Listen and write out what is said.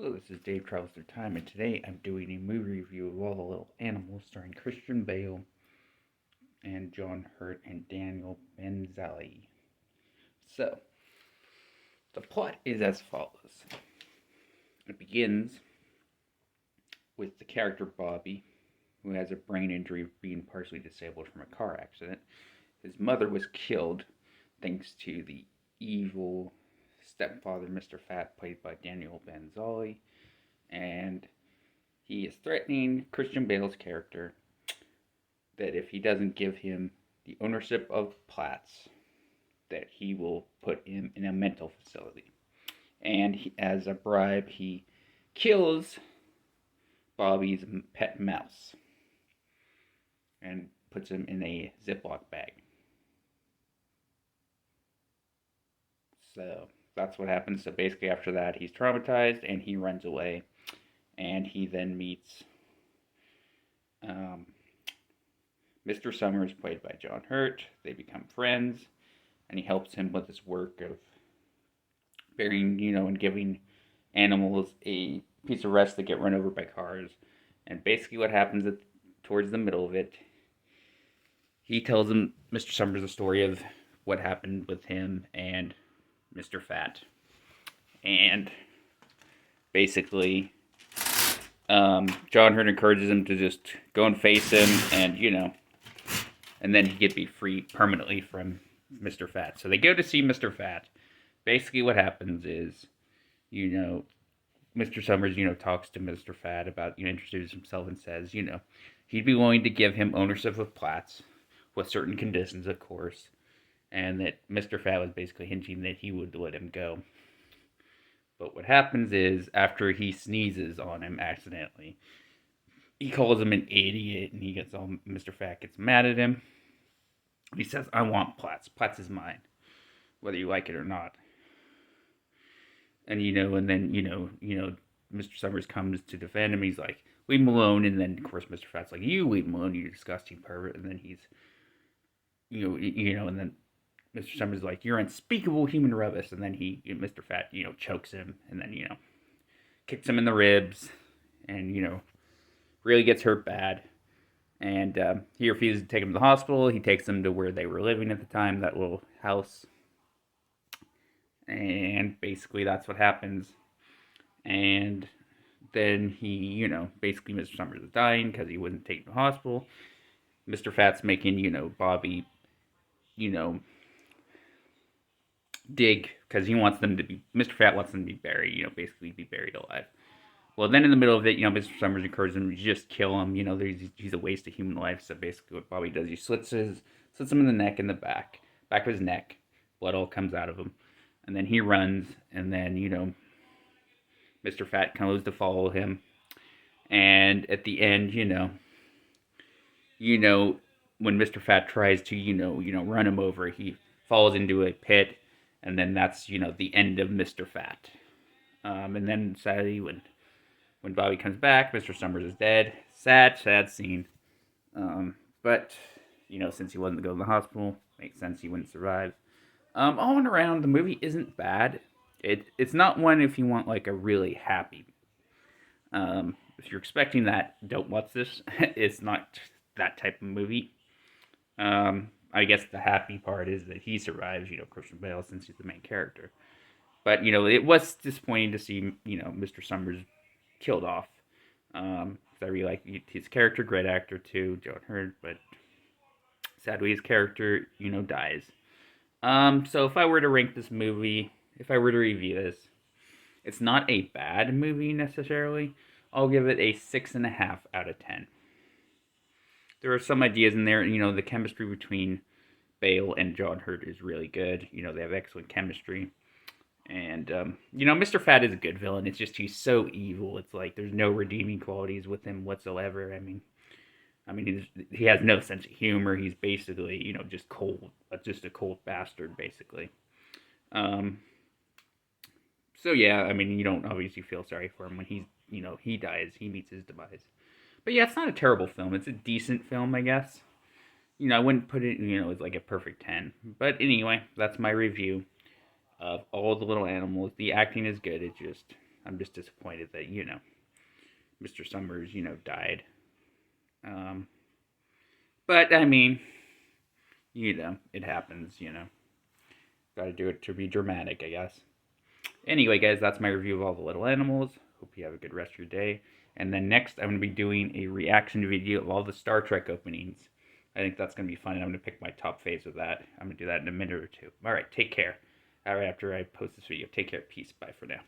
Hello, this is Dave Travels Through Time, and today I'm doing a movie review of All the Little Animals starring Christian Bale and John Hurt and Daniel Benzali. So, the plot is as follows. It begins with the character Bobby, who has a brain injury being partially disabled from a car accident. His mother was killed thanks to the evil stepfather, Mr. Fat, played by Daniel Benzali, and he is threatening Christian Bale's character that if he doesn't give him the ownership of Platts, that he will put him in a mental facility. And as a bribe, he kills Bobby's pet mouse and puts him in a Ziploc bag. So that's what happens. So basically, after that, he's traumatized and he runs away. And he then meets Mr. Summers, played by John Hurt. They become friends, and he helps him with his work of burying, and giving animals a piece of rest that get run over by cars. And basically, what happens towards the middle of it, he tells him, Mr. Summers, a story of what happened with him and Mr. Fat. And basically, John Hurt encourages him to just go and face him, and then he could be free permanently from Mr. Fat. So they go to see Mr. Fat. Basically, what happens is, Mr. Summers, talks to Mr. Fat about, introduces himself and says, he'd be willing to give him ownership of Platts with certain conditions, of course, and that Mr. Fat was basically hinting that he would let him go. But what happens is, after he sneezes on him accidentally, he calls him an idiot, and Mr. Fat gets mad at him. He says, I want Platts. Platts is mine, whether you like it or not. And, Mr. Summers comes to defend him. He's like, leave him alone. And then, of course, Mr. Fat's like, you leave him alone, you disgusting pervert. And then he's, and then Mr. Summers is like, you're unspeakable human rubbish. And then Mr. Fat, chokes him. And then, kicks him in the ribs. And, really gets hurt bad. And he refuses to take him to the hospital. He takes him to where they were living at the time, that little house. And basically that's what happens. And then he, basically Mr. Summers is dying because he wasn't taken to the hospital. Mr. Fat's making, Bobby, dig, because Mr. Fat wants them to be buried, basically be buried alive. Well, then in the middle of it, Mr. Summers encourages him to just kill him. He's a waste of human life. So basically, what Bobby does, he slits him in the neck and the back of his neck. Blood all comes out of him, and then he runs. And then Mr. Fat comes to follow him. And at the end, when Mr. Fat tries to run him over, he falls into a pit, and then that's the end of Mr. Fat. And then sadly, when Bobby comes back, Mr. Summers is dead. Sad, sad scene. But, since he wasn't going to the hospital, makes sense he wouldn't survive. All in around, the movie isn't bad. It's not one if you want, like, a really happy. If you're expecting that, don't watch this. It's not that type of movie. I guess the happy part is that he survives, Christian Bale, since he's the main character. But, it was disappointing to see, Mr. Summers killed off. I really like his character, great actor too, John Hurt, but sadly his character, dies. So if I were to rank this movie, if I were to review this, it's not a bad movie necessarily. I'll give it a 6.5 out of 10. There are some ideas in there, the chemistry between Bale and John Hurt is really good. They have excellent chemistry. And, Mr. Fat is a good villain. It's just he's so evil. It's like there's no redeeming qualities with him whatsoever. I mean, he has no sense of humor. He's basically, just cold. Just a cold bastard, basically. So, yeah, you don't obviously feel sorry for him when he dies. He meets his demise. But, yeah, it's not a terrible film. It's a decent film, I guess. I wouldn't put it, as like a perfect 10. But anyway, that's my review of All the Little Animals. The acting is good. It just, I'm just disappointed that, Mr. Summers, died. But I mean, it happens, Got to do it to be dramatic, I guess. Anyway, guys, that's my review of all the little animals. Hope you have a good rest of your day. And then next, I'm going to be doing a reaction video of all the Star Trek openings. I think that's going to be fun, and I'm going to pick my top faves with that. I'm going to do that in a minute or two. All right, take care. All right, after I post this video. Take care. Peace. Bye for now.